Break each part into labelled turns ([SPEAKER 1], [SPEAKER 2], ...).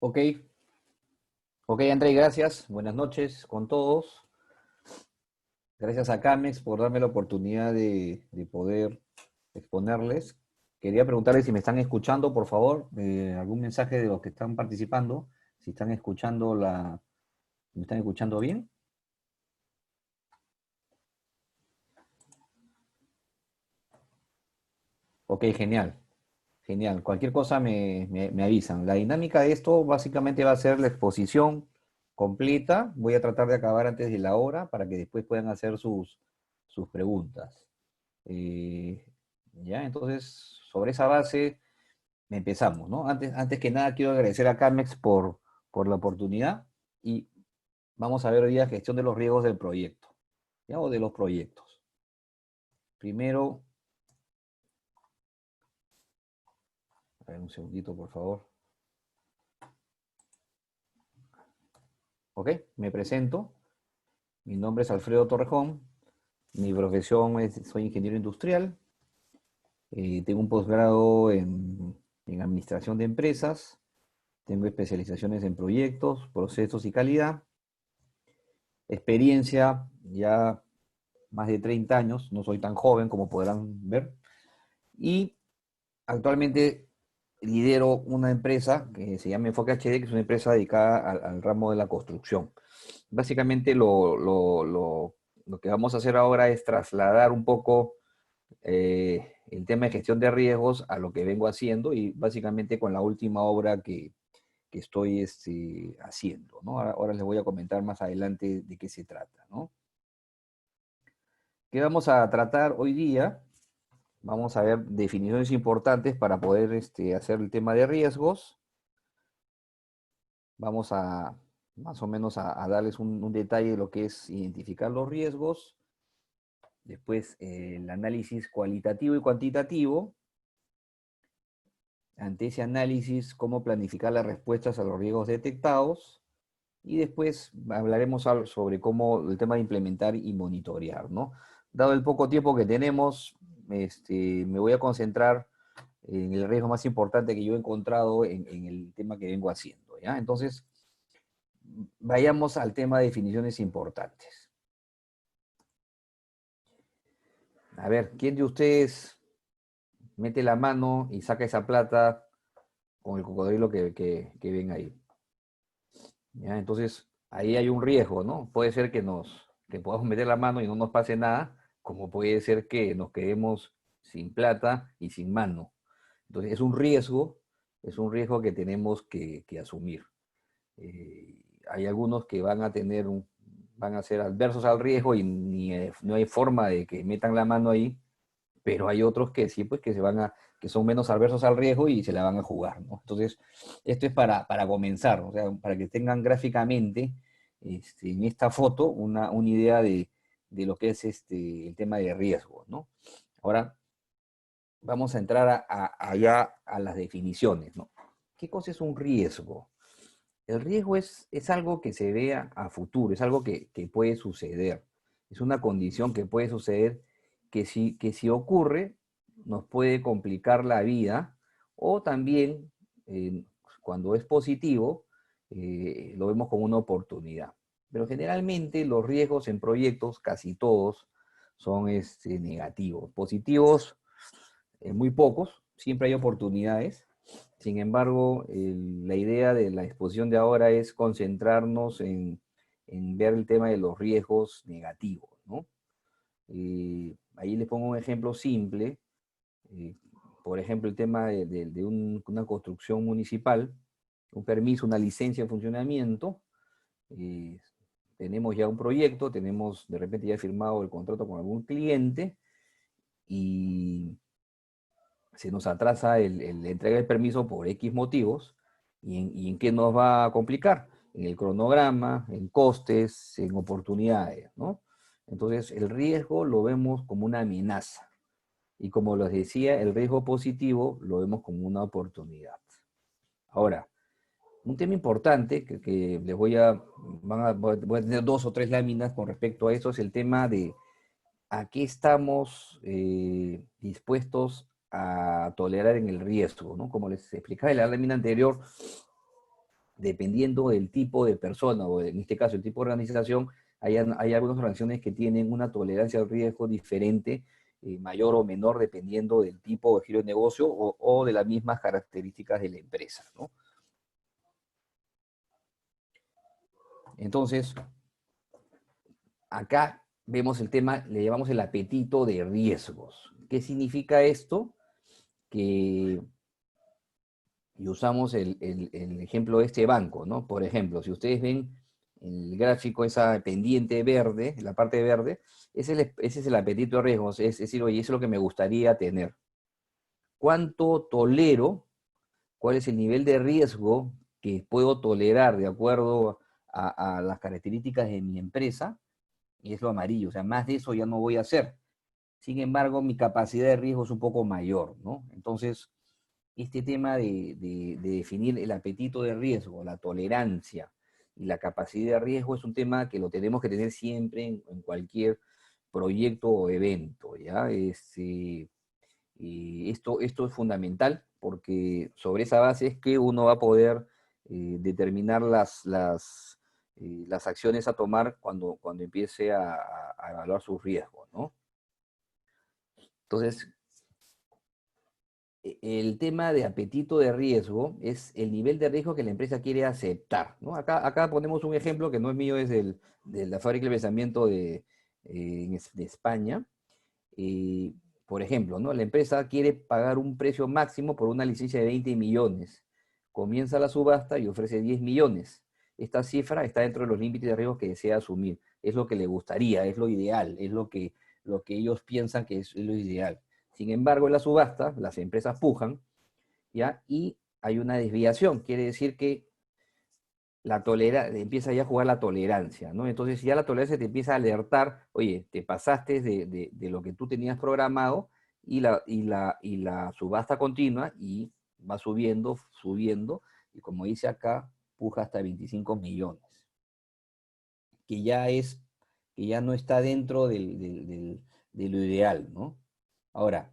[SPEAKER 1] Ok, ok, André, gracias. Buenas noches con todos. Gracias a Camex por darme la oportunidad de poder exponerles. Quería preguntarles si me están escuchando, por favor, algún mensaje de los que están participando, si están escuchando ¿me están escuchando bien? Ok, genial, genial. Cualquier cosa me avisan. La dinámica de esto básicamente va a ser la exposición completa. Voy a tratar de acabar antes de la hora para que después puedan hacer sus preguntas. Eh, ya, entonces, sobre esa base empezamos, ¿no? Antes que nada, quiero agradecer a Carmex por la oportunidad y vamos a ver hoy día gestión de los riesgos del proyecto, ¿ya? O de los proyectos. Primero, a ver, un segundito, por favor. Ok, me presento. Mi nombre es Alfredo Torrejón. Mi profesión soy ingeniero industrial. Tengo un posgrado en administración de empresas. Tengo especializaciones en proyectos, procesos y calidad. Experiencia, ya más de 30 años, no soy tan joven como podrán ver. Y actualmente lidero una empresa que se llama Enfoque HD, que es una empresa dedicada al ramo de la construcción. Básicamente lo que vamos a hacer ahora es trasladar un poco el tema de gestión de riesgos a lo que vengo haciendo y básicamente con la última obra que estoy haciendo, ¿no? Ahora les voy a comentar más adelante de qué se trata, ¿no? ¿Qué vamos a tratar hoy día? Vamos a ver definiciones importantes para poder hacer el tema de riesgos. Vamos a más o menos a darles un detalle de lo que es identificar los riesgos. Después el análisis cualitativo y cuantitativo. Ante ese análisis, cómo planificar las respuestas a los riesgos detectados. Y después hablaremos sobre cómo el tema de implementar y monitorear, ¿no? Dado el poco tiempo que tenemos, me voy a concentrar en el riesgo más importante que yo he encontrado en el tema que vengo haciendo, ¿ya? Entonces, vayamos al tema de definiciones importantes. A ver, ¿quién de ustedes mete la mano y saca esa plata con el cocodrilo que ven ahí? ¿Ya? Entonces, ahí hay un riesgo, ¿no? Puede ser que podamos meter la mano y no nos pase nada, como puede ser que nos quedemos sin plata y sin mano. Entonces, es un riesgo que tenemos que asumir. Hay algunos que van a ser adversos al riesgo y no hay forma de que metan la mano ahí, pero hay otros que sí, pues que son menos adversos al riesgo y se la van a jugar, ¿no? Entonces, esto es para comenzar, o sea, para que tengan gráficamente en esta foto una idea de lo que es el tema de riesgo, ¿no? Ahora, vamos a entrar allá a las definiciones, ¿no? ¿Qué cosa es un riesgo? El riesgo es algo que se vea a futuro, es algo que puede suceder. Es una condición que puede suceder que si ocurre nos puede complicar la vida o también cuando es positivo lo vemos como una oportunidad. Pero generalmente los riesgos en proyectos, casi todos, son negativos. Positivos, muy pocos, siempre hay oportunidades. Sin embargo, la idea de la exposición de ahora es concentrarnos en ver el tema de los riesgos negativos, ¿no? Ahí les pongo un ejemplo simple. eh, por ejemplo, el tema de una construcción municipal, un permiso, una licencia de funcionamiento. eh, Tenemos ya un proyecto, tenemos de repente ya firmado el contrato con algún cliente y se nos atrasa la entrega del permiso por X motivos, ¿y en qué nos va a complicar? En el cronograma, en costes, en oportunidades, ¿no? Entonces, el riesgo lo vemos como una amenaza. Y como les decía, el riesgo positivo lo vemos como una oportunidad. Ahora, un tema importante que les voy a tener dos o tres láminas con respecto a eso, es el tema de a qué estamos dispuestos a tolerar en el riesgo, ¿no? Como les explicaba en la lámina anterior, dependiendo del tipo de persona, o en este caso el tipo de organización, hay algunas organizaciones que tienen una tolerancia al riesgo diferente, mayor o menor, dependiendo del tipo de giro de negocio o de las mismas características de la empresa, ¿no? Entonces, acá vemos el tema, le llamamos el apetito de riesgos. ¿Qué significa esto? Que y usamos el ejemplo de este banco, ¿no? Por ejemplo, si ustedes ven el gráfico, esa pendiente verde, la parte verde, ese es el apetito de riesgos, es decir, oye, eso es lo que me gustaría tener. ¿Cuánto tolero? ¿Cuál es el nivel de riesgo que puedo tolerar de acuerdo a las características de mi empresa? Y es lo amarillo, o sea, más de eso ya no voy a hacer. Sin embargo, mi capacidad de riesgo es un poco mayor, ¿no? Entonces, este tema de definir el apetito de riesgo, la tolerancia y la capacidad de riesgo es un tema que lo tenemos que tener siempre en cualquier proyecto o evento, ¿ya? Y esto es fundamental porque sobre esa base es que uno va a poder determinar las acciones a tomar cuando empiece a evaluar sus riesgos, ¿no? Entonces, el tema de apetito de riesgo es el nivel de riesgo que la empresa quiere aceptar, ¿no? Acá ponemos un ejemplo que no es mío, es de la fábrica de pensamiento de España. Eh, por ejemplo, ¿no? La empresa quiere pagar un precio máximo por una licencia de 20 millones. Comienza la subasta y ofrece 10 millones. Esta cifra está dentro de los límites de riesgo que desea asumir. Es lo que le gustaría, es lo ideal, es lo que ellos piensan que es lo ideal. Sin embargo, en la subasta, las empresas pujan, ¿ya? Y hay una desviación. Quiere decir que empieza ya a jugar la tolerancia, ¿no? Entonces ya la tolerancia te empieza a alertar, oye, te pasaste de lo que tú tenías programado y la subasta continua y va subiendo, subiendo, y como dice acá, puja hasta 25 millones, que ya es, que ya no está dentro de lo ideal, ¿no? Ahora,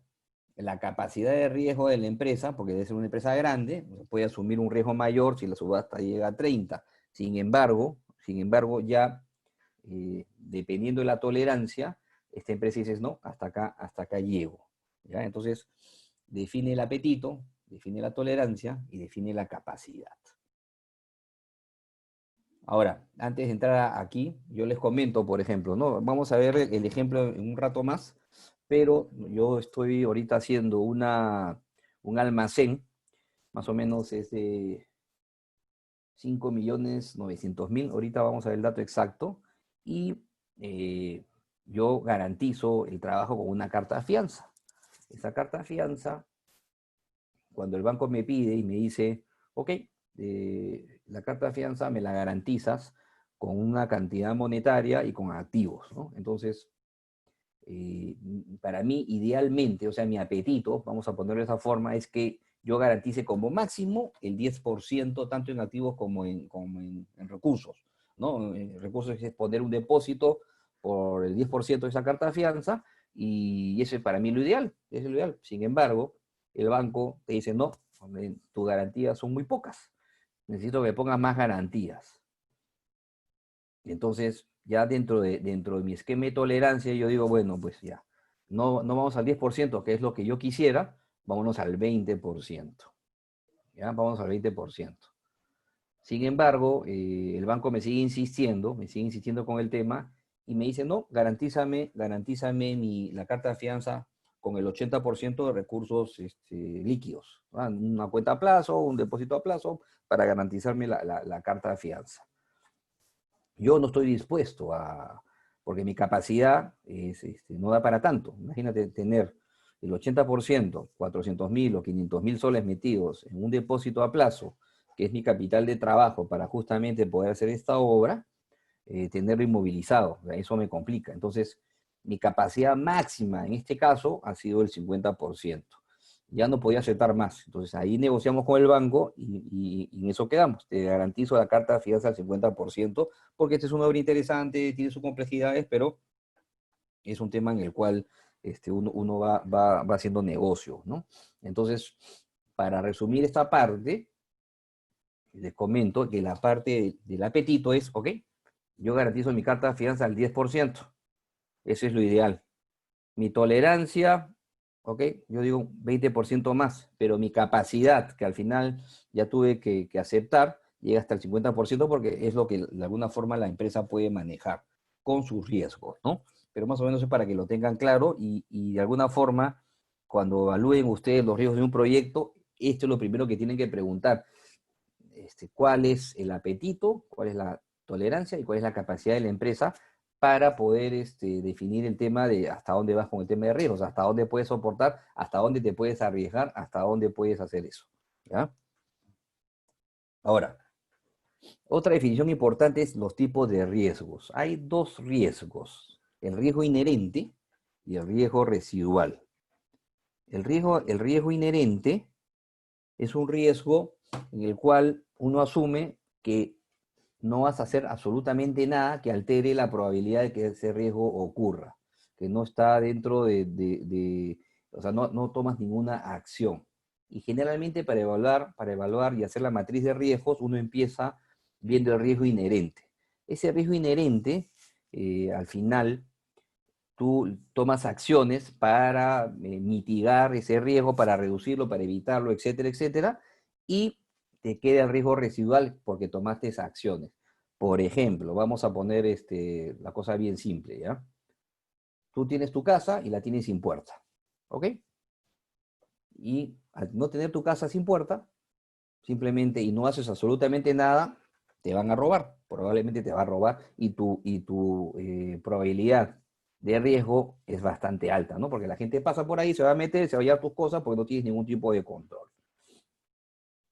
[SPEAKER 1] la capacidad de riesgo de la empresa, porque debe ser una empresa grande, puede asumir un riesgo mayor si la subasta llega a 30. Sin embargo, ya dependiendo de la tolerancia, esta empresa dice, no, hasta acá llego. ¿Ya? Entonces, define el apetito, define la tolerancia y define la capacidad. Ahora, antes de entrar aquí, yo les comento, por ejemplo, ¿no? Vamos a ver el ejemplo en un rato más, pero yo estoy ahorita haciendo un almacén, más o menos es de 5.900.000, ahorita vamos a ver el dato exacto, y yo garantizo el trabajo con una carta de fianza. Esa carta de fianza, cuando el banco me pide y me dice, ok, la carta de fianza me la garantizas con una cantidad monetaria y con activos, ¿no? Entonces, para mí, idealmente, o sea, mi apetito, vamos a ponerlo de esa forma, es que yo garantice como máximo el 10%, tanto en activos como en recursos, ¿no? En recursos es poner un depósito por el 10% de esa carta de fianza, y eso es para mí lo ideal, es lo ideal. Sin embargo, el banco te dice, no, tus garantías son muy pocas, necesito que pongas más garantías. Entonces, ya dentro de mi esquema de tolerancia, yo digo, bueno, pues ya, no vamos al 10%, que es lo que yo quisiera, vámonos al 20%. ¿Ya? Vamos al 20%. Sin embargo, el banco me sigue insistiendo con el tema y me dice, no, garantízame la carta de fianza con el 80% de recursos líquidos, ¿no? Una cuenta a plazo, un depósito a plazo, para garantizarme la carta de fianza. Yo no estoy dispuesto porque mi capacidad no da para tanto. Imagínate tener el 80%, 400.000 o 500.000 soles metidos en un depósito a plazo, que es mi capital de trabajo para justamente poder hacer esta obra, tenerlo inmovilizado. Eso me complica. Entonces, mi capacidad máxima en este caso ha sido el 50%. Ya no podía aceptar más. Entonces ahí negociamos con el banco y en eso quedamos. Te garantizo la carta de fianza al 50%, porque esta es una obra interesante, tiene sus complejidades, pero es un tema en el cual uno va haciendo negocio, ¿no? Entonces, para resumir esta parte, les comento que la parte del apetito es, ok, yo garantizo mi carta de fianza al 10%. Eso es lo ideal. Mi tolerancia, ok, yo digo 20% más, pero mi capacidad, que al final ya tuve que aceptar, llega hasta el 50% porque es lo que de alguna forma la empresa puede manejar con sus riesgos, ¿no? Pero más o menos es para que lo tengan claro y de alguna forma, cuando evalúen ustedes los riesgos de un proyecto, esto es lo primero que tienen que preguntar. ¿Cuál es el apetito, cuál es la tolerancia y cuál es la capacidad de la empresa para poder definir el tema de hasta dónde vas con el tema de riesgos, hasta dónde puedes soportar, hasta dónde te puedes arriesgar, hasta dónde puedes hacer eso? ¿Ya? Ahora, otra definición importante es los tipos de riesgos. Hay dos riesgos, el riesgo inherente y el riesgo residual. El riesgo inherente es un riesgo en el cual uno asume que no vas a hacer absolutamente nada que altere la probabilidad de que ese riesgo ocurra, que no está dentro o sea, no tomas ninguna acción. Y generalmente para evaluar y hacer la matriz de riesgos, uno empieza viendo el riesgo inherente. Ese riesgo inherente, al final, tú tomas acciones para mitigar ese riesgo, para reducirlo, para evitarlo, etcétera, etcétera, y te queda el riesgo residual porque tomaste esas acciones. Por ejemplo, vamos a poner la cosa bien simple, ¿ya? Tú tienes tu casa y la tienes sin puerta, ¿ok? Y al no tener tu casa sin puerta, simplemente, y no haces absolutamente nada, te van a robar. Probablemente te va a robar y tu probabilidad de riesgo es bastante alta, ¿no? Porque la gente pasa por ahí, se va a meter, se va a llevar tus cosas porque no tienes ningún tipo de control.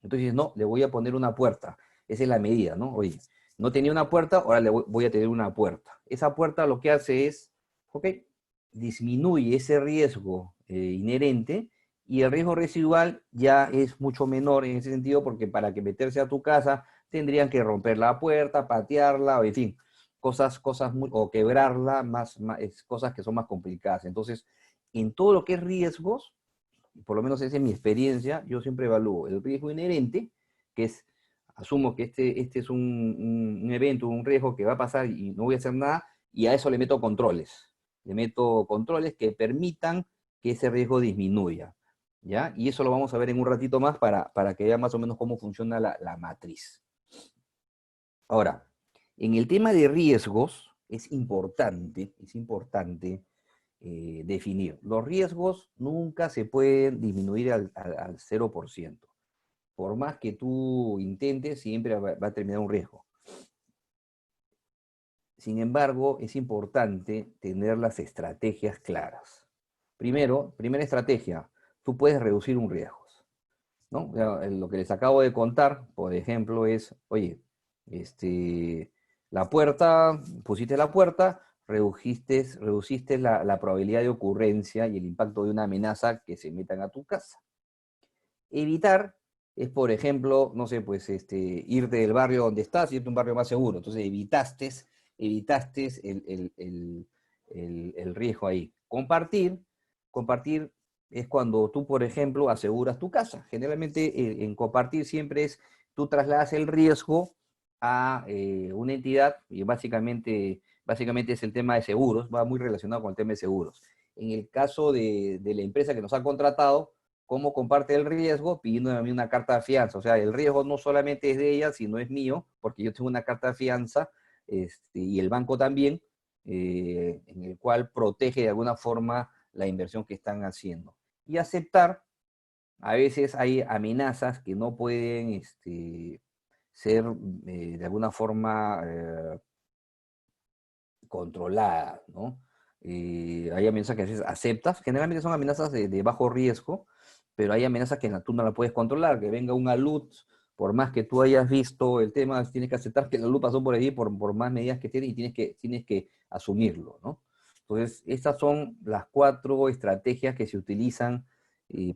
[SPEAKER 1] Entonces, no, le voy a poner una puerta. Esa es la medida, ¿no? Oye, no tenía una puerta, ahora le voy a tener una puerta. Esa puerta lo que hace es, ok, disminuye ese riesgo inherente y el riesgo residual ya es mucho menor en ese sentido porque para que meterse a tu casa tendrían que romper la puerta, patearla, o en fin, o quebrarla, cosas que son más complicadas. Entonces, en todo lo que es riesgos, por lo menos esa es mi experiencia, yo siempre evalúo el riesgo inherente, que es, asumo que este es un evento, un riesgo que va a pasar y no voy a hacer nada, y a eso le meto controles. Le meto controles que permitan que ese riesgo disminuya, ¿ya? Y eso lo vamos a ver en un ratito más para que vean más o menos cómo funciona la matriz. Ahora, en el tema de riesgos, es importante definir. Los riesgos nunca se pueden disminuir al 0%. Por más que tú intentes, siempre va a terminar un riesgo. Sin embargo, es importante tener las estrategias claras. Primera estrategia, tú puedes reducir un riesgo, ¿no? Lo que les acabo de contar, por ejemplo, es, oye, la puerta, pusiste la puerta, reduciste la probabilidad de ocurrencia y el impacto de una amenaza que se metan a tu casa. Evitar es, por ejemplo, no sé, pues irte del barrio donde estás y irte a un barrio más seguro. Entonces evitaste el riesgo ahí. Compartir es cuando tú, por ejemplo, aseguras tu casa. Generalmente en compartir siempre es, tú trasladas el riesgo a una entidad y básicamente es el tema de seguros, va muy relacionado con el tema de seguros. En el caso de la empresa que nos ha contratado, ¿cómo comparte el riesgo? Pidiéndome a mí una carta de fianza. O sea, el riesgo no solamente es de ella, sino es mío, porque yo tengo una carta de fianza y el banco también, en el cual protege de alguna forma la inversión que están haciendo. Y aceptar, a veces hay amenazas que no pueden ser de alguna forma controladas, ¿no? Hay amenazas que a veces aceptas, generalmente son amenazas de bajo riesgo, pero hay amenazas que tú no la puedes controlar, que venga un alud, por más que tú hayas visto el tema, tienes que aceptar que la luz pasó por ahí por más medidas que tiene y tienes que asumirlo, ¿no? Entonces, estas son las 4 estrategias que se utilizan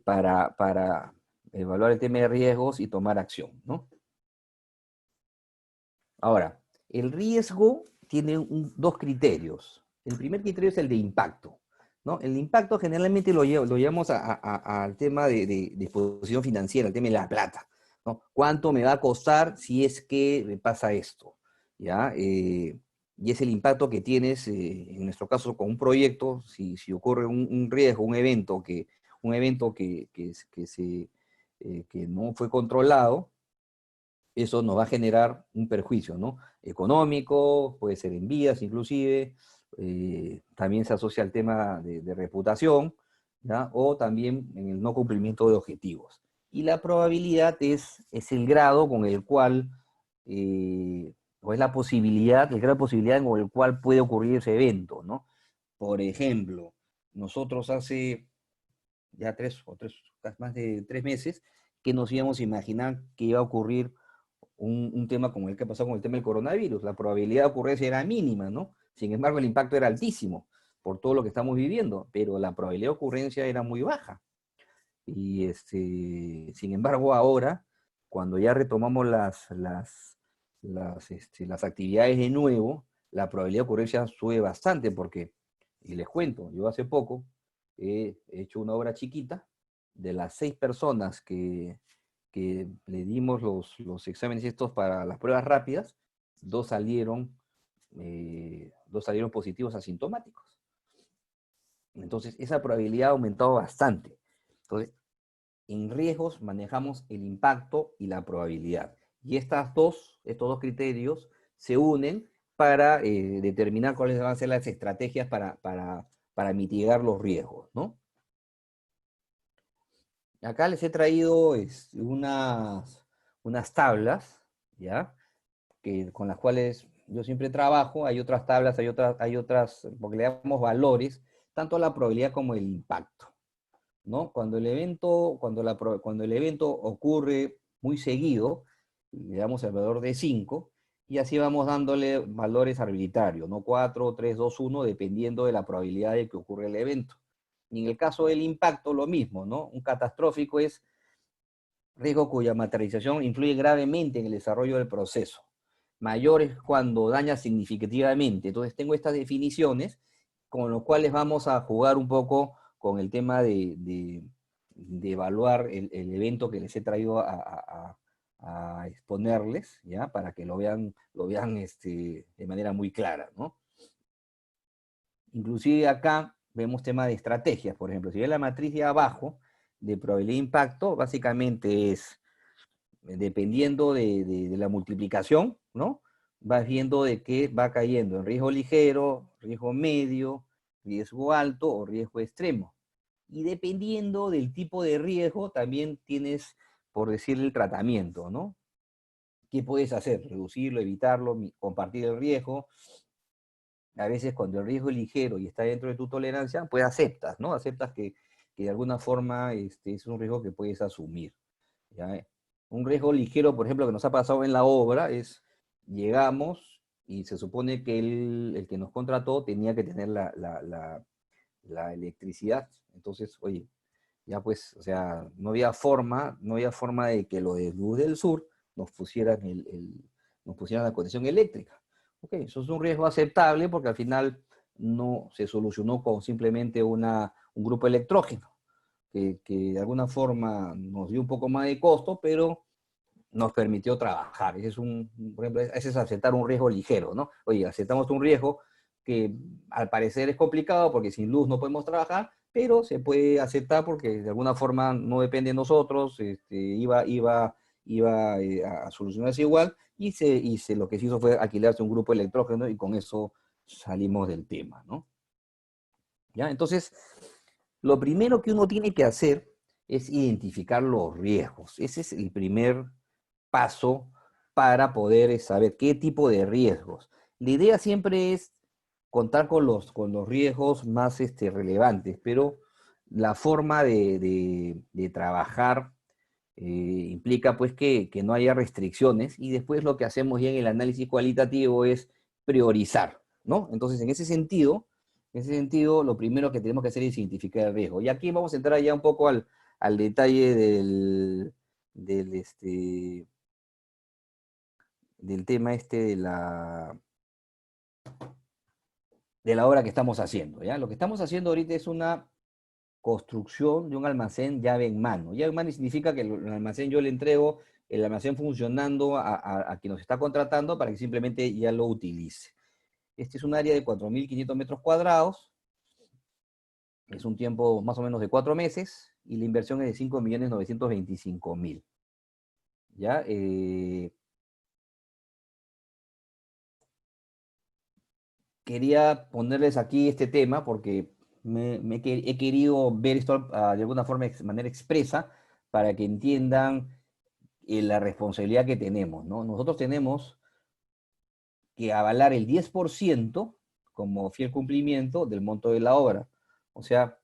[SPEAKER 1] para evaluar el tema de riesgos y tomar acción, ¿no? Ahora, el riesgo tiene dos criterios. El primer criterio es el de impacto, ¿no? El impacto generalmente lo llevamos al tema de exposición financiera, el tema de la plata. ¿no? ¿Cuánto me va a costar si es que me pasa esto? ¿Ya? Y es el impacto que tienes, en nuestro caso, con un proyecto, si ocurre un riesgo, un evento que no fue controlado, eso nos va a generar un perjuicio, ¿no? Económico, puede ser en vidas inclusive, también se asocia al tema de reputación, ¿ya? O también en el no cumplimiento de objetivos. Y la probabilidad es el grado con el cual, o es la posibilidad, el grado de posibilidad con el cual puede ocurrir ese evento, ¿no? Por ejemplo, nosotros hace ya más de 3 meses, que nos íbamos a imaginar que iba a ocurrir un tema como el que pasó con el tema del coronavirus. La probabilidad de ocurrencia era mínima, ¿no? Sin embargo, el impacto era altísimo por todo lo que estamos viviendo, pero la probabilidad de ocurrencia era muy baja. Y sin embargo, ahora, cuando ya retomamos las actividades de nuevo, la probabilidad de ocurrencia sube bastante porque, y les cuento, yo hace poco he hecho una obra chiquita. De las 6 personas que le dimos los exámenes estos para las pruebas rápidas, dos salieron, dos salieron positivos asintomáticos. Entonces, esa probabilidad ha aumentado bastante. Entonces, en riesgos manejamos el impacto y la probabilidad. Y estos dos criterios se unen para determinar cuáles van a ser las estrategias para mitigar los riesgos, ¿no? Acá les he traído unas tablas, ¿ya? Con las cuales yo siempre trabajo. Hay otras tablas, hay otras, porque le damos valores, tanto a la probabilidad como el impacto, ¿no? Cuando el evento ocurre muy seguido, le damos el valor de 5, y así vamos dándole valores arbitrarios, ¿no? 4, 3, 2, 1, dependiendo de la probabilidad de que ocurra el evento. Y en el caso del impacto, lo mismo, ¿no? Un catastrófico es riesgo cuya materialización influye gravemente en el desarrollo del proceso. Mayor es cuando daña significativamente. Entonces tengo estas definiciones con las cuales vamos a jugar un poco con el tema de evaluar el evento que les he traído a exponerles, ¿ya? Para que lo vean de manera muy clara, ¿no? Inclusive acá vemos tema de estrategias. Por ejemplo, si ven la matriz de abajo de probabilidad de impacto, básicamente es dependiendo de la multiplicación, ¿no? Vas viendo de qué va cayendo en riesgo ligero, riesgo medio, riesgo alto o riesgo extremo. Y dependiendo del tipo de riesgo, también tienes, por decir, el tratamiento, ¿no? ¿Qué puedes hacer? Reducirlo, evitarlo, compartir el riesgo. A veces cuando el riesgo es ligero y está dentro de tu tolerancia, pues aceptas, ¿no? Aceptas que de alguna forma es un riesgo que puedes asumir. ¿Ya? Un riesgo ligero, por ejemplo, que nos ha pasado en la obra es, llegamos y se supone que el que nos contrató tenía que tener la electricidad. Entonces, oye, ya pues, o sea, no había forma de que lo de Luz del Sur nos pusieran la conexión eléctrica. Ok, eso es un riesgo aceptable porque al final no se solucionó con simplemente un grupo electrógeno que de alguna forma nos dio un poco más de costo, pero nos permitió trabajar. Por ejemplo, ese es aceptar un riesgo ligero, ¿no? Oye, aceptamos un riesgo que al parecer es complicado porque sin luz no podemos trabajar, pero se puede aceptar porque de alguna forma no depende de nosotros, iba a solucionarse igual, lo que se hizo fue alquilarse un grupo electrógeno y con eso salimos del tema, ¿no? ¿Ya? Entonces, lo primero que uno tiene que hacer es identificar los riesgos. Ese es el primer paso para poder saber qué tipo de riesgos. La idea siempre es contar con los riesgos más relevantes, pero la forma de trabajar implica pues que no haya restricciones, y después lo que hacemos ya en el análisis cualitativo es priorizar, ¿no? Entonces, en ese sentido, lo primero que tenemos que hacer es identificar el riesgo. Y aquí vamos a entrar ya un poco al detalle del tema de la obra que estamos haciendo, ¿ya? Lo que estamos haciendo ahorita es una construcción de un almacén llave en mano. Llave en mano significa que el almacén yo le entrego el almacén funcionando a quien nos está contratando para que simplemente ya lo utilice. Este es un área de 4.500 metros cuadrados, es un tiempo más o menos de 4 meses, y la inversión es de 5.925.000. ¿Ya? Quería ponerles aquí este tema porque he querido ver esto de alguna forma, de manera expresa, para que entiendan la responsabilidad que tenemos, ¿no? Nosotros tenemos que avalar el 10% como fiel cumplimiento del monto de la obra. O sea,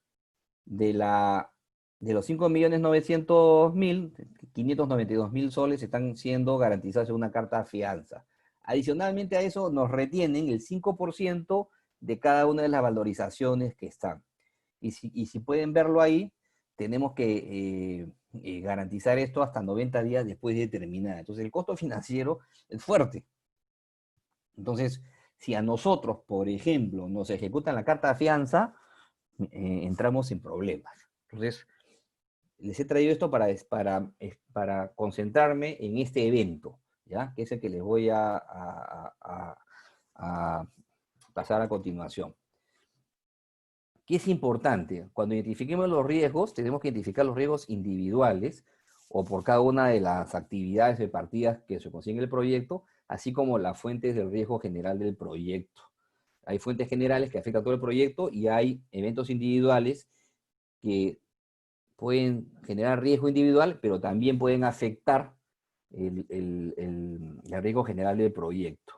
[SPEAKER 1] de, la, de los 5.900.000, 592.000 soles están siendo garantizados en una carta fianza. Adicionalmente a eso, nos retienen el 5% de cada una de las valorizaciones que están. Y si pueden verlo ahí, tenemos que garantizar esto hasta 90 días después de terminar. Entonces, el costo financiero es fuerte. Entonces, si a nosotros, por ejemplo, nos ejecutan la carta de fianza, entramos en problemas. Entonces, les he traído esto para concentrarme en este evento, ¿ya? Que es el que les voy a pasar a continuación. ¿Qué es importante? Cuando identifiquemos los riesgos, tenemos que identificar los riesgos individuales o por cada una de las actividades de partidas que se consiguen en el proyecto, así como las fuentes del riesgo general del proyecto. Hay fuentes generales que afectan a todo el proyecto y hay eventos individuales que pueden generar riesgo individual, pero también pueden afectar el riesgo general del proyecto.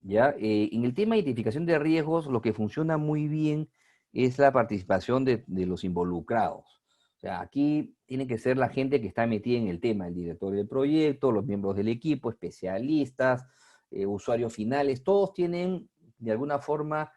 [SPEAKER 1] ¿Ya? En el tema de identificación de riesgos, lo que funciona muy bien es la participación de los involucrados. O sea, aquí tiene que ser la gente que está metida en el tema, el director del proyecto, los miembros del equipo, especialistas, usuarios finales, todos tienen de alguna forma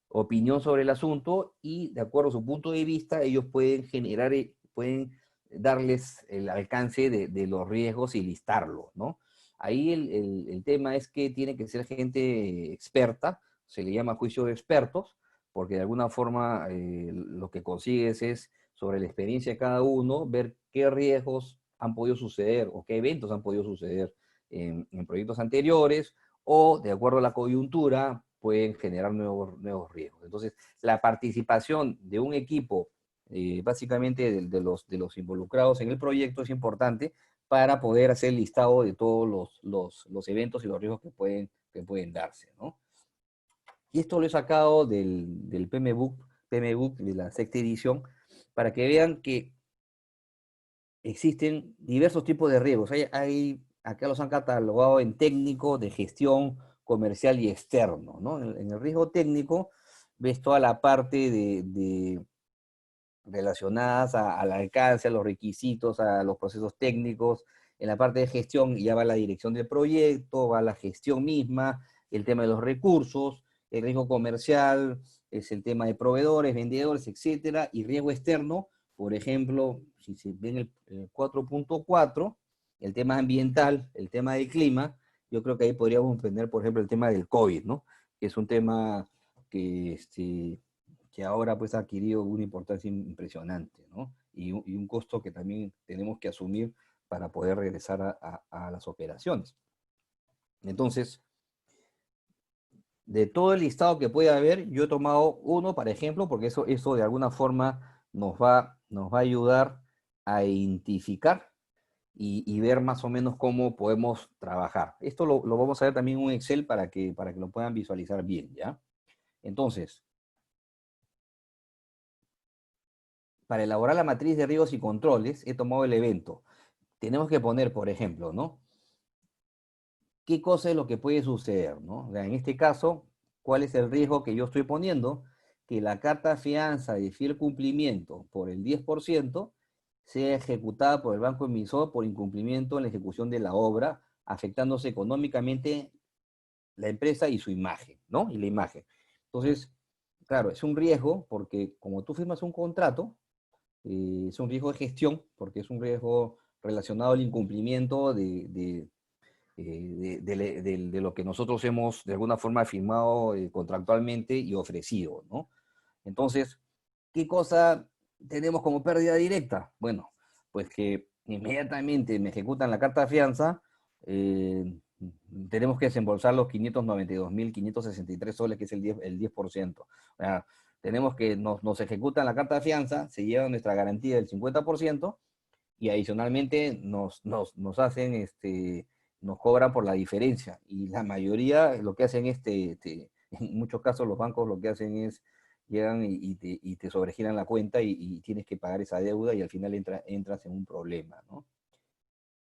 [SPEAKER 1] opinión sobre el asunto y de acuerdo a su punto de vista, ellos pueden generar, pueden darles el alcance de los riesgos y listarlo, ¿no? Ahí el tema es que tiene que ser gente experta, se le llama juicio de expertos, porque de alguna forma lo que consigues es, sobre la experiencia de cada uno, ver qué riesgos han podido suceder o qué eventos han podido suceder en proyectos anteriores, o de acuerdo a la coyuntura pueden generar nuevos riesgos. Entonces, la participación de un equipo, básicamente de los involucrados en el proyecto, es importante para poder hacer el listado de todos los eventos y los riesgos que pueden darse, ¿no? Y esto lo he sacado del PMBOK de la sexta edición, para que vean que existen diversos tipos de riesgos. Acá los han catalogado en técnico, de gestión, comercial y externo, ¿no? En el riesgo técnico ves toda la parte relacionadas al alcance, a los requisitos, a los procesos técnicos. En la parte de gestión ya va la dirección del proyecto, va la gestión misma, el tema de los recursos, el riesgo comercial es el tema de proveedores, vendedores, etcétera, y riesgo externo, por ejemplo, si se ven el 4.4, el tema ambiental, el tema del clima, yo creo que ahí podríamos entender, por ejemplo, el tema del COVID, ¿no? Que es un tema que que ahora pues ha adquirido una importancia impresionante, ¿no? Y un costo que también tenemos que asumir para poder regresar a las operaciones. Entonces, de todo el listado que puede haber, yo he tomado uno, para ejemplo, porque eso de alguna forma nos va a ayudar a identificar y ver más o menos cómo podemos trabajar. Esto lo vamos a ver también en un Excel para que lo puedan visualizar bien, ¿ya? Entonces, para elaborar la matriz de riesgos y controles, he tomado el evento. Tenemos que poner, por ejemplo, ¿no? ¿Qué cosa es lo que puede suceder, ¿no? O sea, en este caso, ¿cuál es el riesgo que yo estoy poniendo? Que la carta fianza de fiel cumplimiento por el 10% sea ejecutada por el banco emisor por incumplimiento en la ejecución de la obra, afectándose económicamente la empresa y su imagen, ¿no? Y la imagen. Entonces, claro, es un riesgo porque como tú firmas un contrato, es un riesgo de gestión, porque es un riesgo relacionado al incumplimiento de lo que nosotros hemos de alguna forma firmado contractualmente y ofrecido, ¿no? Entonces, ¿qué cosa tenemos como pérdida directa? Bueno, pues que inmediatamente me ejecutan la carta de fianza, eh, tenemos que desembolsar los 592.563 soles, que es el 10%. O sea, tenemos que nos ejecutan la carta de fianza, se lleva nuestra garantía del 50%, y adicionalmente nos hacen, nos cobran por la diferencia. Y la mayoría lo que hacen es, en muchos casos los bancos lo que hacen es, llegan y te sobregiran la cuenta y tienes que pagar esa deuda y al final entras en un problema, ¿no?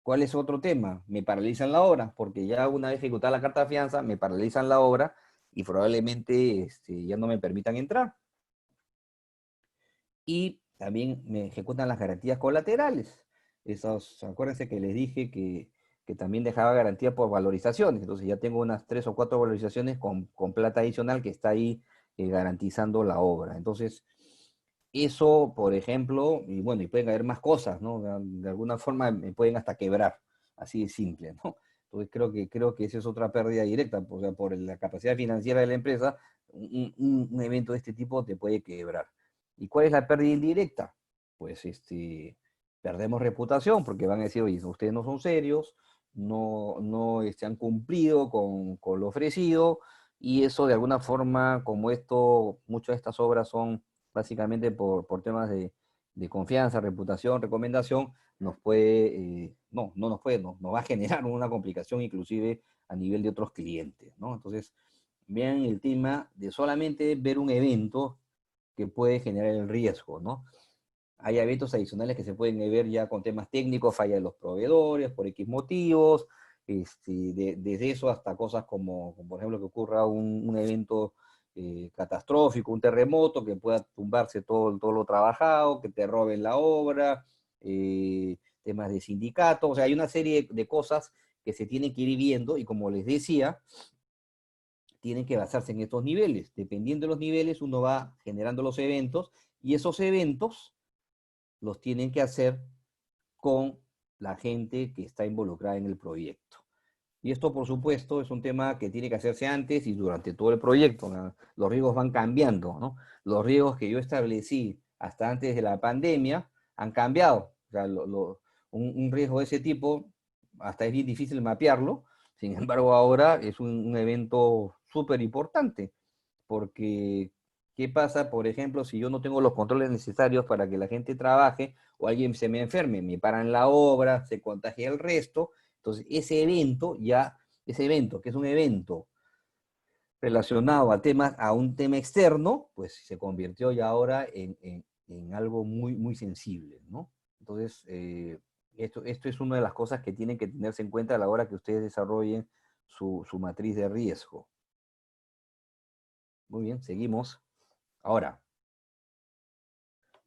[SPEAKER 1] ¿Cuál es otro tema? Me paralizan la obra, porque ya una vez ejecutada la carta de fianza, me paralizan la obra y probablemente ya no me permitan entrar. Y también me ejecutan las garantías colaterales. Esos, acuérdense que les dije que también dejaba garantía por valorizaciones. Entonces ya tengo unas 3 o 4 valorizaciones con plata adicional que está ahí garantizando la obra. Entonces, eso, por ejemplo, y bueno, y pueden haber más cosas, ¿no? De alguna forma me pueden hasta quebrar, así de simple, ¿no? Entonces creo que esa es otra pérdida directa, o sea, por la capacidad financiera de la empresa, un evento de este tipo te puede quebrar. ¿Y cuál es la pérdida indirecta? Pues perdemos reputación, porque van a decir, oye, ustedes no son serios, no han cumplido con lo ofrecido, y eso de alguna forma, como muchas de estas obras son básicamente por temas de confianza, reputación, recomendación, nos va a generar una complicación inclusive a nivel de otros clientes, ¿no? Entonces, vean el tema de solamente ver un evento que puede generar el riesgo, ¿no? Hay eventos adicionales que se pueden ver ya con temas técnicos, falla de los proveedores, por X motivos, desde eso hasta cosas como, por ejemplo, que ocurra un evento catastrófico, un terremoto, que pueda tumbarse todo lo trabajado, que te roben la obra, temas de sindicato, o sea, hay una serie de cosas que se tienen que ir viendo y como les decía, tienen que basarse en estos niveles. Dependiendo de los niveles, uno va generando los eventos y esos eventos los tienen que hacer con la gente que está involucrada en el proyecto. Y esto, por supuesto, es un tema que tiene que hacerse antes y durante todo el proyecto, ¿no? Los riesgos van cambiando, ¿no? Los riesgos que yo establecí hasta antes de la pandemia han cambiado. O sea, un riesgo de ese tipo hasta es bien difícil mapearlo. Sin embargo, ahora es un evento súper importante, porque ¿qué pasa, por ejemplo, si yo no tengo los controles necesarios para que la gente trabaje o alguien se me enferme, me paran la obra, se contagia el resto? Entonces, ese evento, que es un evento relacionado a un tema externo, pues se convirtió ya ahora en algo muy, muy sensible, ¿no? Entonces, esto es una de las cosas que tienen que tenerse en cuenta a la hora que ustedes desarrollen su matriz de riesgo. Muy bien, seguimos. Ahora,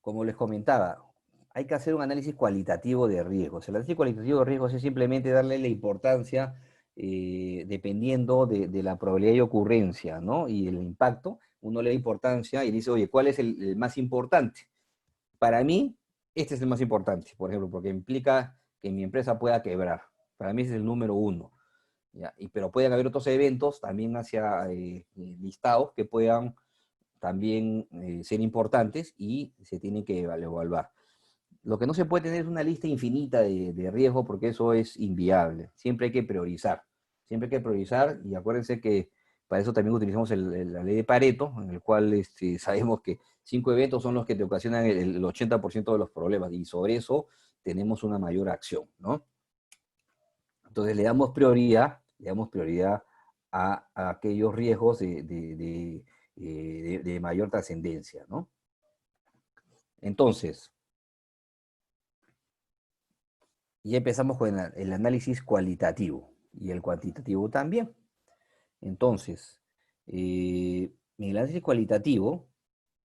[SPEAKER 1] como les comentaba, hay que hacer un análisis cualitativo de riesgos. El análisis cualitativo de riesgos es simplemente darle la importancia dependiendo de la probabilidad de ocurrencia, ¿no? Y el impacto. Uno le da importancia y dice, oye, ¿cuál es el más importante? Para mí, este es el más importante, por ejemplo, porque implica que mi empresa pueda quebrar. Para mí ese es el número uno. ¿Ya? Pero pueden haber otros eventos también hacia listados que puedan también ser importantes y se tienen que evaluar. Lo que no se puede tener es una lista infinita de riesgos porque eso es inviable. Siempre hay que priorizar. Siempre hay que priorizar y acuérdense que para eso también utilizamos la ley de Pareto, en el cual sabemos que 5 eventos son los que te ocasionan el 80% de los problemas y sobre eso tenemos una mayor acción, ¿no? Entonces le damos prioridad a aquellos riesgos de mayor trascendencia, ¿no? Entonces, ya empezamos con el análisis cualitativo y el cuantitativo también. Entonces, en el análisis cualitativo,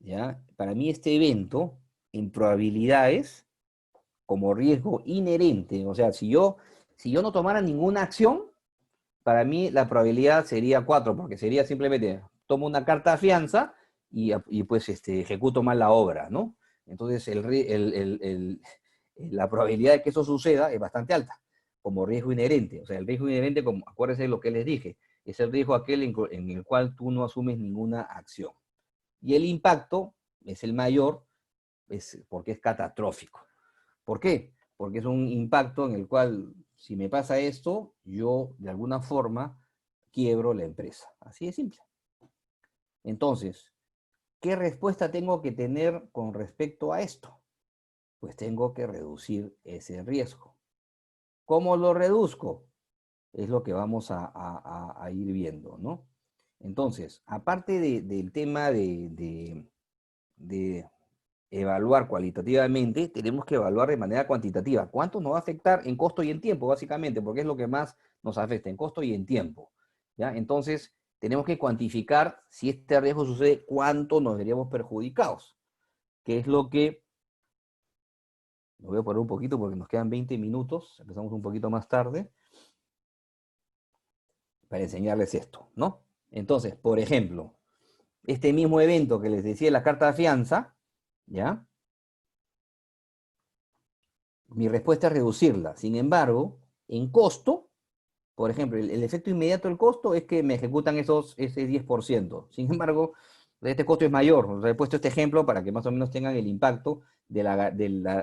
[SPEAKER 1] ¿ya? Para mí este evento, en probabilidades, como riesgo inherente, o sea, si yo no tomara ninguna acción, para mí la probabilidad sería 4, porque sería simplemente, tomo una carta de fianza y pues ejecuto mal la obra, ¿no? Entonces la probabilidad de que eso suceda es bastante alta, como riesgo inherente. O sea, el riesgo inherente, como acuérdense de lo que les dije, es el riesgo aquel en el cual tú no asumes ninguna acción. Y el impacto es el mayor porque es catastrófico. ¿Por qué? porque es un impacto en el cual, si me pasa esto, yo de alguna forma quiebro la empresa. Así de simple. Entonces, ¿qué respuesta tengo que tener con respecto a esto? Pues tengo que reducir ese riesgo. ¿Cómo lo reduzco? Es lo que vamos a ir viendo, ¿no? Entonces, aparte del tema de evaluar cualitativamente, tenemos que evaluar de manera cuantitativa. ¿Cuánto nos va a afectar en costo y en tiempo, básicamente? Porque es lo que más nos afecta, en costo y en tiempo. ¿Ya? Entonces, tenemos que cuantificar si este riesgo sucede, cuánto nos veríamos perjudicados. Que es lo que... Lo voy a poner un poquito porque nos quedan 20 minutos, empezamos un poquito más tarde, para enseñarles esto, ¿no? Entonces, por ejemplo, este mismo evento que les decía de la carta de fianza, ¿ya? Mi respuesta es reducirla. Sin embargo, en costo, por ejemplo, el efecto inmediato del costo es que me ejecutan ese 10%. Sin embargo, este costo es mayor. O sea, he puesto este ejemplo para que más o menos tengan el impacto de la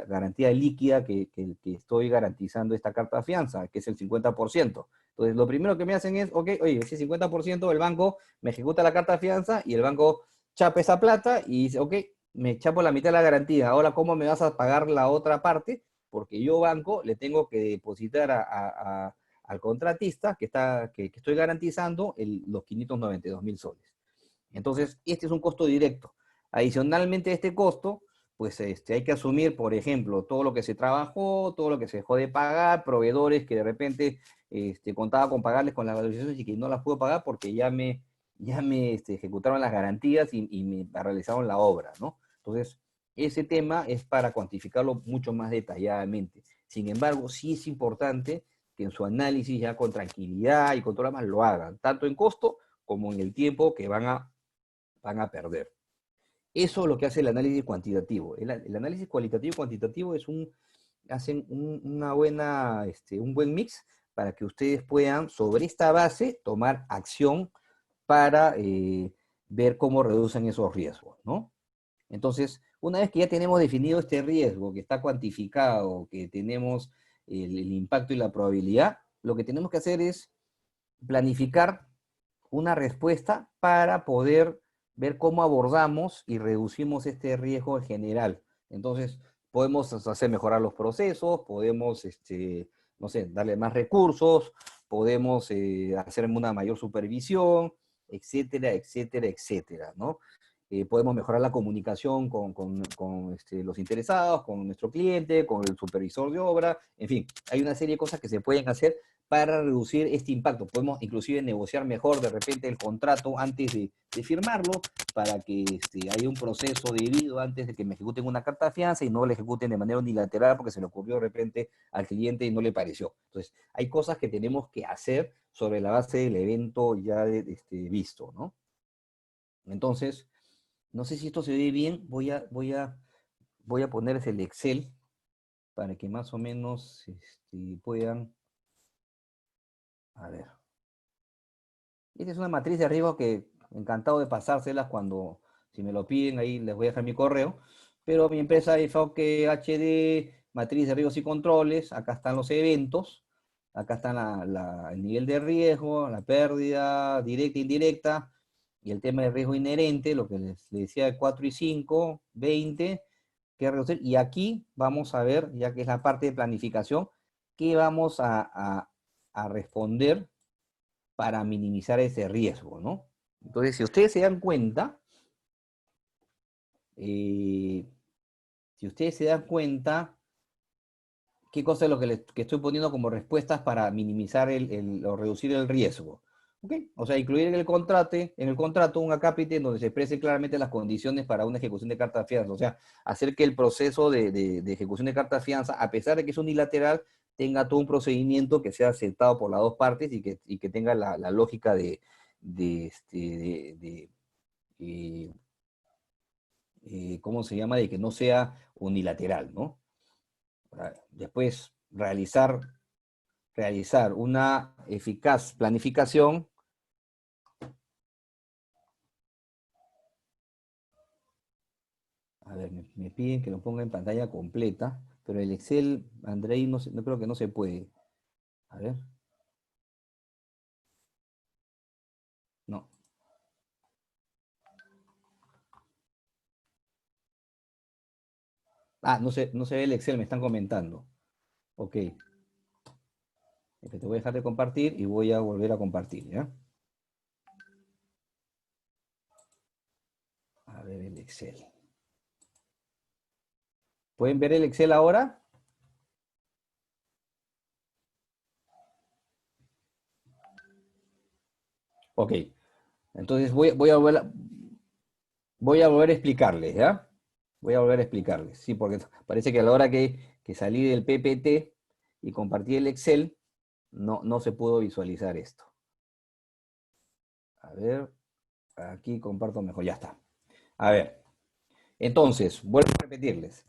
[SPEAKER 1] garantía líquida que estoy garantizando esta carta de fianza, que es el 50%. Entonces, lo primero que me hacen es, ok, oye, ese 50% el banco me ejecuta la carta de fianza y el banco chapa esa plata y dice, ok, me chapo la mitad de la garantía. Ahora, ¿cómo me vas a pagar la otra parte? Porque yo, banco, le tengo que depositar al contratista que estoy garantizando los 592.000 soles. Entonces, este es un costo directo. Adicionalmente a este costo, pues hay que asumir, por ejemplo, todo lo que se trabajó, todo lo que se dejó de pagar, proveedores que de repente contaba con pagarles con las valorizaciones y que no las puedo pagar porque ya me ejecutaron las garantías y me realizaron la obra, ¿no? Entonces, ese tema es para cuantificarlo mucho más detalladamente. Sin embargo, sí es importante que en su análisis ya con tranquilidad y con todo lo demás lo hagan, tanto en costo como en el tiempo que van a perder. Eso es lo que hace el análisis cuantitativo. El análisis cualitativo y cuantitativo hacen un buen mix para que ustedes puedan, sobre esta base, tomar acción para ver cómo reducen esos riesgos, ¿no? Entonces, una vez que ya tenemos definido este riesgo, que está cuantificado, que tenemos el impacto y la probabilidad, lo que tenemos que hacer es planificar una respuesta para poder ver cómo abordamos y reducimos este riesgo en general. Entonces, podemos hacer mejorar los procesos, podemos, no sé, darle más recursos, podemos hacer una mayor supervisión, etcétera, etcétera, etcétera, ¿no? Podemos mejorar la comunicación con los interesados, con nuestro cliente, con el supervisor de obra, en fin, hay una serie de cosas que se pueden hacer para reducir este impacto. Podemos inclusive negociar mejor de repente el contrato antes de firmarlo, para que haya un proceso debido antes de que me ejecuten una carta de fianza y no la ejecuten de manera unilateral porque se le ocurrió de repente al cliente y no le pareció. Entonces, hay cosas que tenemos que hacer sobre la base del evento ya visto, ¿no? Entonces, no sé si esto se ve bien, voy a ponerles el Excel para que más o menos puedan, a ver. Esta es una matriz de riesgo que encantado de pasárselas cuando, si me lo piden, ahí les voy a dejar mi correo. Pero mi empresa es Enfoque HD, matriz de riesgos y controles. Acá están los eventos. Acá están el nivel de riesgo, la pérdida directa e indirecta, y el tema de riesgo inherente, lo que les decía de 4 y 5, 20, que reducir. Y aquí vamos a ver, ya que es la parte de planificación, qué vamos a responder para minimizar ese riesgo, ¿no? Entonces, si ustedes se dan cuenta, eh, si ustedes se dan cuenta, qué cosa es lo que estoy poniendo como respuestas para minimizar o reducir el riesgo. ¿Ok? O sea, incluir en el contrato un acápite en donde se expresen claramente las condiciones para una ejecución de carta de fianza. O sea, hacer que el proceso de ejecución de carta de fianza, a pesar de que es unilateral, tenga todo un procedimiento que sea aceptado por las dos partes y que tenga la lógica eh, ¿cómo se llama? De que no sea unilateral, ¿no? Después, realizar una eficaz planificación. A ver, me piden que lo ponga en pantalla completa. pero el Excel, Andrei, no creo que no se puede. A ver. No. Ah, no se ve el Excel, me están comentando. Ok. Te voy a dejar de compartir y voy a volver a compartir, ¿ya? A ver el Excel. ¿Pueden ver el Excel ahora? Ok. Entonces voy a volver a explicarles, ¿ya? Voy a volver a explicarles. Sí, porque parece que a la hora que salí del PPT y compartí el Excel, no se pudo visualizar esto. A ver, aquí comparto mejor, ya está. A ver, entonces, vuelvo a repetirles.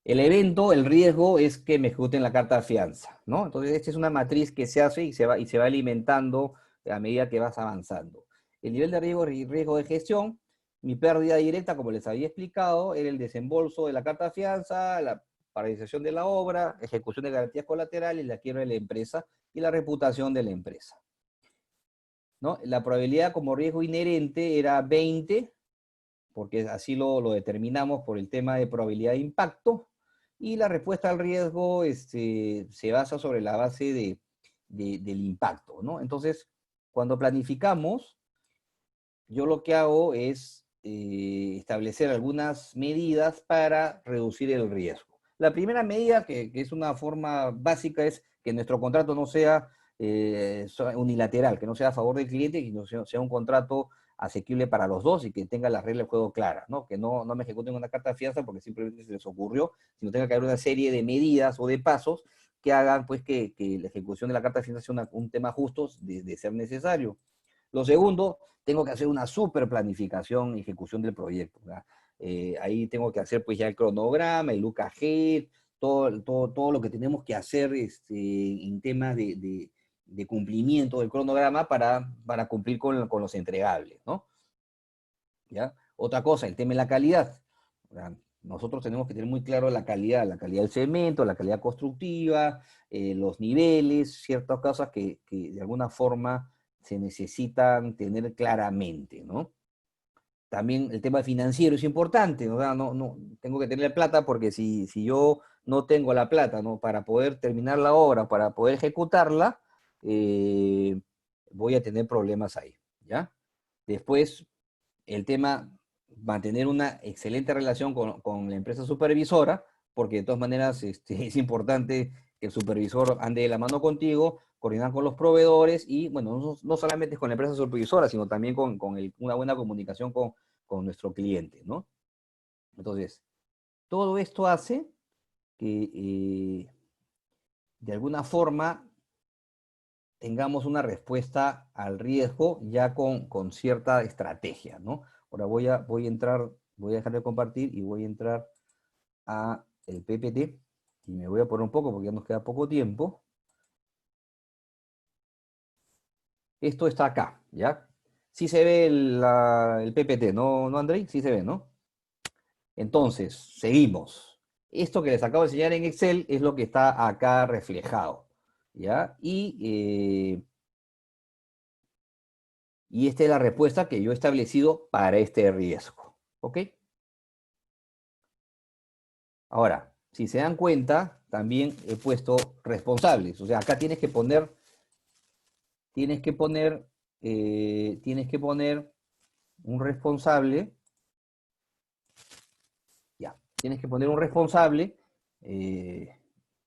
[SPEAKER 1] El evento, el riesgo es que me ejecuten la carta de fianza, ¿no? Entonces, esta es una matriz que se hace y se va alimentando a medida que vas avanzando. El nivel de riesgo y riesgo de gestión, mi pérdida directa, como les había explicado, era el desembolso de la carta de fianza, la paralización de la obra, ejecución de garantías colaterales, la quiebra de la empresa y la reputación de la empresa, ¿no? La probabilidad como riesgo inherente era 20, porque así lo determinamos por el tema de probabilidad de impacto, y la respuesta al riesgo se basa sobre la base del impacto, ¿no? Entonces, cuando planificamos, yo lo que hago es establecer algunas medidas para reducir el riesgo. La primera medida, que es una forma básica, es que nuestro contrato no sea unilateral, que no sea a favor del cliente, que no sea un contrato asequible para los dos y que tenga las reglas de juego claras, ¿no? Que no me ejecuten una carta de fianza porque simplemente se les ocurrió, sino tenga que haber una serie de medidas o de pasos que hagan pues que la ejecución de la carta de fianza sea un tema justo de ser necesario. Lo segundo, tengo que hacer una super planificación y ejecución del proyecto, ¿verdad? Ahí tengo que hacer pues ya el cronograma, el look ahead, todo lo que tenemos que hacer en temas de cumplimiento del cronograma para cumplir con los entregables, ¿no? ¿Ya? Otra cosa, el tema de la calidad. ¿Verdad? Nosotros tenemos que tener muy claro la calidad del cemento, la calidad constructiva, los niveles, ciertas cosas que de alguna forma se necesitan tener claramente, ¿no? También el tema financiero es importante, ¿no? O sea, no, tengo que tener plata porque si yo no tengo la plata, ¿no? Para poder terminar la obra, para poder ejecutarla, eh, voy a tener problemas ahí, ¿ya? Después, el tema, mantener una excelente relación con la empresa supervisora, porque de todas maneras es importante que el supervisor ande de la mano contigo, coordinar con los proveedores y, bueno, no solamente con la empresa supervisora, sino también con una buena comunicación con nuestro cliente, ¿no? Entonces, todo esto hace que de alguna forma tengamos una respuesta al riesgo ya con cierta estrategia, ¿no? Ahora voy a entrar, voy a dejar de compartir y voy a entrar a el PPT y me voy a poner un poco porque ya nos queda poco tiempo. Esto está acá, ¿ya? Sí se ve el PPT, ¿no, Andrei? Sí se ve, ¿no? Entonces, seguimos. Esto que les acabo de enseñar en Excel es lo que está acá reflejado, ¿ya? Y esta es la respuesta que yo he establecido para este riesgo, ¿ok? Ahora, si se dan cuenta, también he puesto responsables. O sea, acá tienes que poner, tienes que poner un responsable, ya, tienes que poner un responsable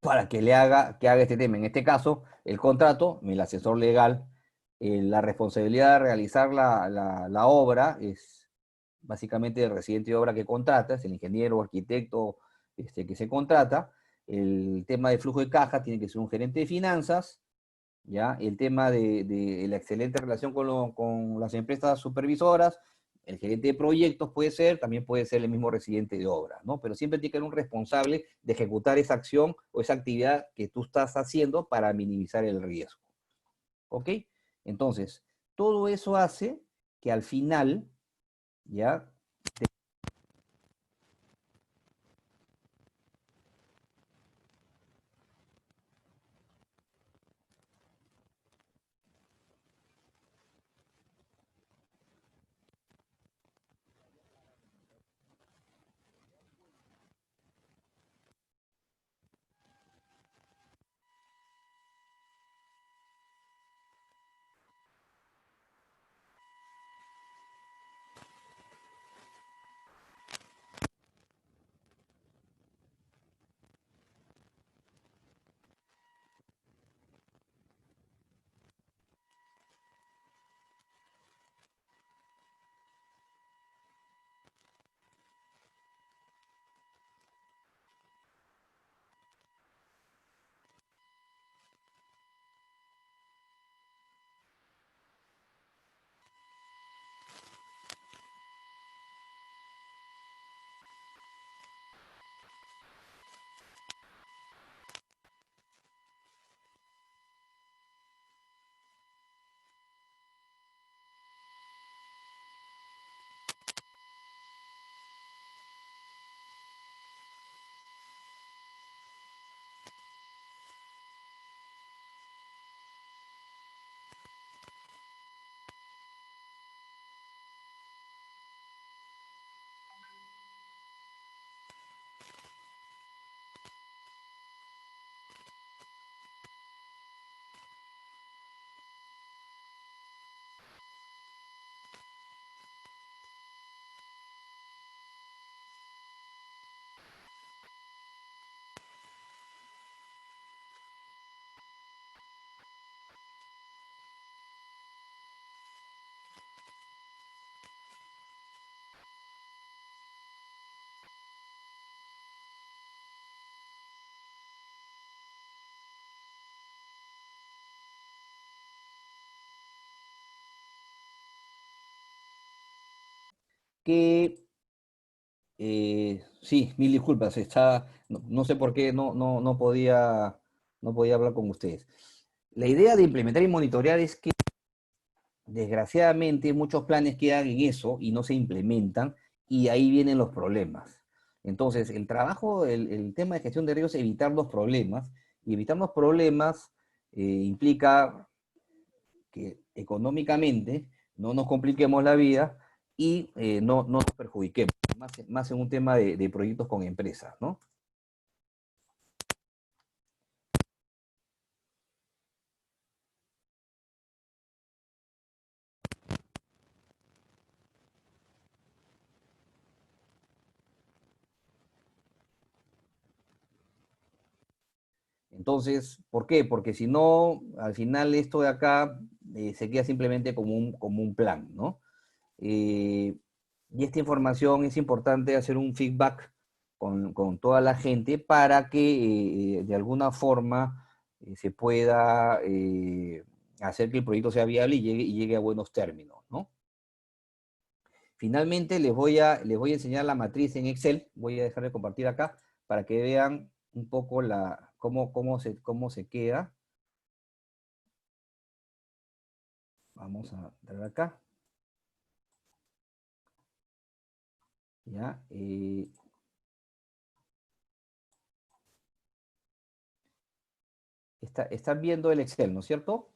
[SPEAKER 1] para que haga este tema. En este caso, el contrato, el asesor legal, la responsabilidad de realizar la obra es básicamente el residente de obra que contrata, es el ingeniero o arquitecto que se contrata. El tema de flujo de caja tiene que ser un gerente de finanzas, ¿ya? El tema de la excelente relación con las empresas supervisoras, el gerente de proyectos puede ser, también puede ser el mismo residente de obra, ¿no? Pero siempre tiene que haber un responsable de ejecutar esa acción o esa actividad que tú estás haciendo para minimizar el riesgo, ¿ok? Entonces, todo eso hace que al final, ¿ya? que, sí, mil disculpas, no sé por qué no podía hablar con ustedes. La idea de implementar y monitorear es que, desgraciadamente, muchos planes quedan en eso y no se implementan, y ahí vienen los problemas. Entonces, el trabajo, el tema de gestión de riesgos es evitar los problemas, y evitar los problemas implica que económicamente no nos compliquemos la vida y no nos perjudiquemos, más en un tema de proyectos con empresas, ¿no? Entonces, ¿por qué? Porque si no, al final esto de acá se queda simplemente como un plan, ¿no? Eh, y esta información es importante hacer un feedback con toda la gente para que de alguna forma se pueda hacer que el proyecto sea viable y llegue a buenos términos, ¿no? Finalmente les voy a enseñar la matriz en Excel. Voy a dejar de compartir acá para que vean un poco cómo se queda. Vamos a entrar acá. ¿Ya? Están viendo el Excel, ¿no es cierto?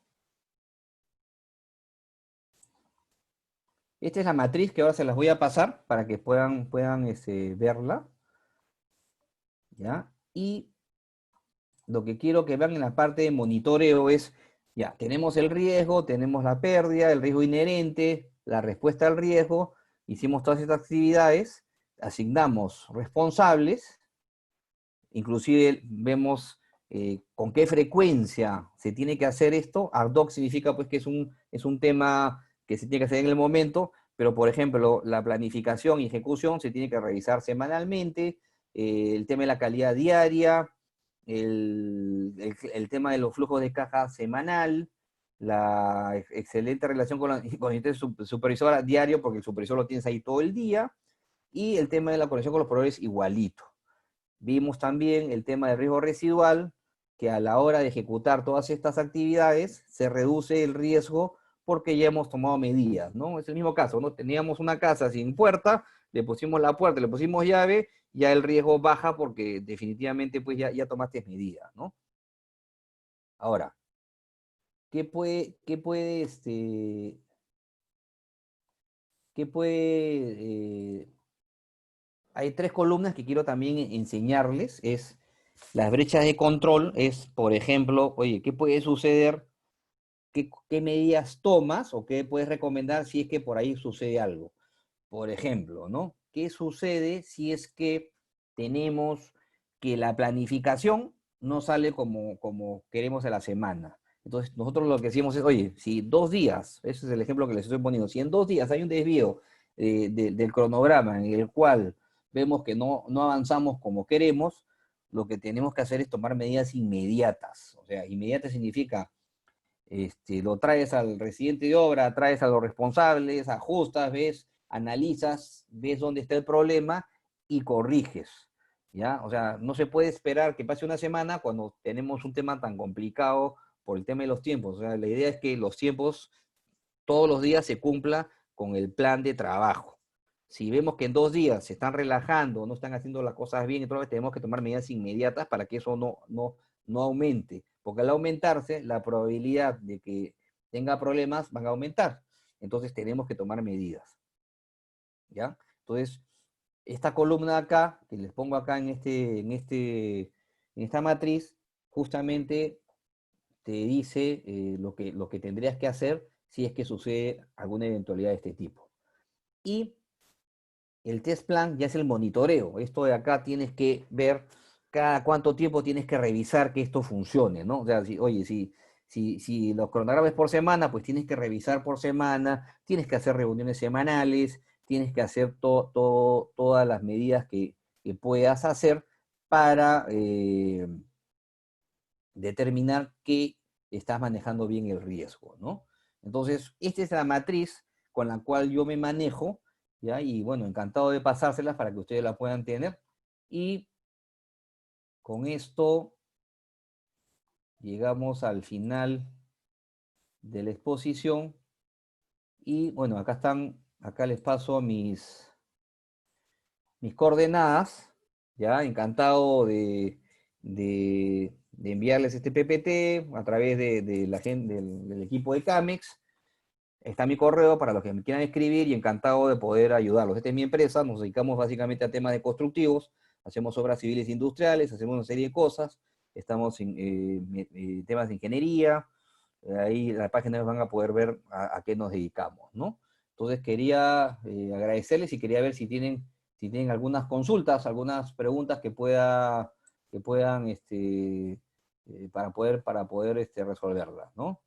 [SPEAKER 1] Esta es la matriz que ahora se las voy a pasar para que puedan verla, ¿ya? Y lo que quiero que vean en la parte de monitoreo es, ya, tenemos el riesgo, tenemos la pérdida, el riesgo inherente, la respuesta al riesgo, hicimos todas estas actividades, asignamos responsables, inclusive vemos con qué frecuencia se tiene que hacer esto. Ad hoc significa pues que es un tema que se tiene que hacer en el momento, pero por ejemplo, la planificación y ejecución se tiene que revisar semanalmente, el tema de la calidad diaria, el tema de los flujos de caja semanal, la excelente relación con la supervisora diario, porque el supervisor lo tienes ahí todo el día, y el tema de la conexión con los proveedores igualito. Vimos también el tema del riesgo residual, que a la hora de ejecutar todas estas actividades se reduce el riesgo porque ya hemos tomado medidas, ¿no? Es el mismo caso, ¿no? Teníamos una casa sin puerta, le pusimos la puerta, le pusimos llave, ya el riesgo baja porque definitivamente pues ya tomaste medidas, ¿no? Ahora, qué puede hay tres columnas que quiero también enseñarles. Es las brechas de control, es, por ejemplo, oye, ¿qué puede suceder? ¿Qué medidas tomas o qué puedes recomendar si es que por ahí sucede algo? Por ejemplo, ¿no? ¿Qué sucede si es que tenemos que la planificación no sale como queremos a la semana? Entonces, nosotros lo que decimos es, oye, si 2 días, ese es el ejemplo que les estoy poniendo, si en 2 días hay un desvío del cronograma en el cual vemos que no avanzamos como queremos, lo que tenemos que hacer es tomar medidas inmediatas. O sea, inmediata significa lo traes al residente de obra, traes a los responsables, ajustas, ves, analizas, ves dónde está el problema y corriges, ¿ya? O sea, no se puede esperar que pase una semana cuando tenemos un tema tan complicado por el tema de los tiempos. O sea, la idea es que los tiempos todos los días se cumpla con el plan de trabajo. Si vemos que en 2 días se están relajando, no están haciendo las cosas bien, entonces tenemos que tomar medidas inmediatas para que eso no aumente, porque al aumentarse, la probabilidad de que tenga problemas van a aumentar. Entonces tenemos que tomar medidas, ¿ya? Entonces, esta columna acá, que les pongo acá en esta matriz, justamente te dice lo que tendrías que hacer si es que sucede alguna eventualidad de este tipo. Y el test plan ya es el monitoreo. Esto de acá tienes que ver cada cuánto tiempo tienes que revisar que esto funcione, ¿no? O sea, oye, si los cronogramas por semana, pues tienes que revisar por semana, tienes que hacer reuniones semanales, tienes que hacer todas las medidas que puedas hacer para determinar que estás manejando bien el riesgo, ¿no? Entonces, esta es la matriz con la cual yo me manejo ¿ya? Y bueno, encantado de pasárselas para que ustedes las puedan tener. Y con esto llegamos al final de la exposición. Y bueno, acá les paso mis coordenadas, ¿ya? Encantado de enviarles este PPT a través de la gente, del equipo de Camex. Está mi correo para los que me quieran escribir y encantado de poder ayudarlos. Esta es mi empresa, nos dedicamos básicamente a temas de constructivos, hacemos obras civiles e industriales, hacemos una serie de cosas, estamos en temas de ingeniería, ahí en la página van a poder ver a qué nos dedicamos, ¿no? Entonces quería agradecerles y quería ver si tienen algunas consultas, algunas preguntas que puedan para poder resolverlas, ¿no?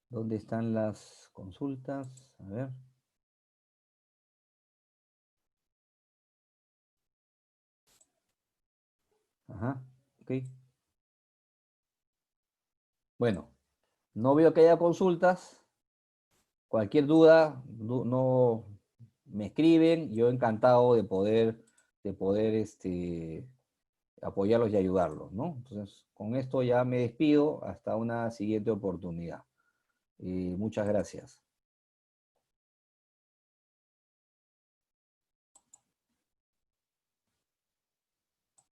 [SPEAKER 1] ¿Dónde están las consultas? A ver. Ajá, ok. Bueno, no veo que haya consultas. Cualquier duda, no me escriben. Yo encantado de poder apoyarlos y ayudarlos, ¿no? Entonces, con esto ya me despido. Hasta una siguiente oportunidad. Muchas gracias.